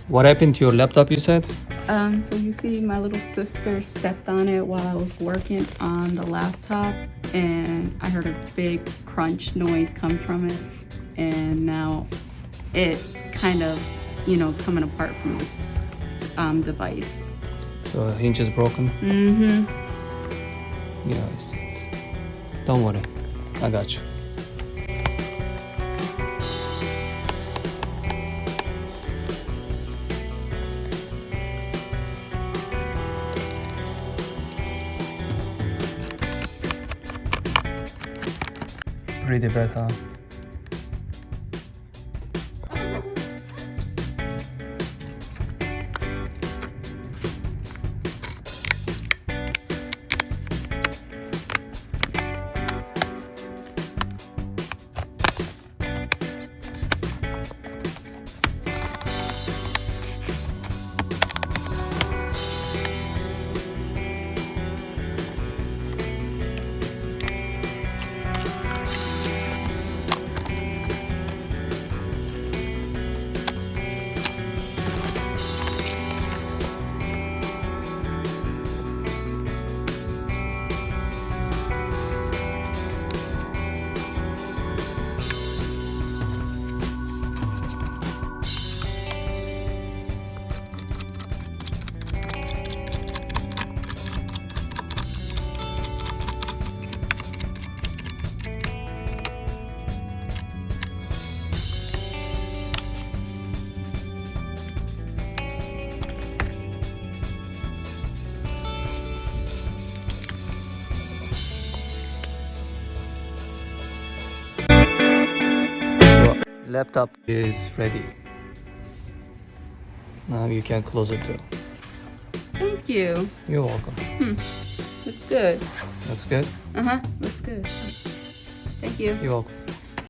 What happened to your laptop, you said? So you see my little sister stepped on it while I was working on the laptop, and I heard a big crunch noise come from it, and now it's kind of, coming apart from this device. So hinge is broken? Mm-hmm. Yeah, I see. Don't worry. I got you. Pretty bad, huh? Your laptop is ready. Now you can close it too. Thank you. You're welcome. Looks good. Looks good? Uh-huh. Looks good. Thank you. You're welcome.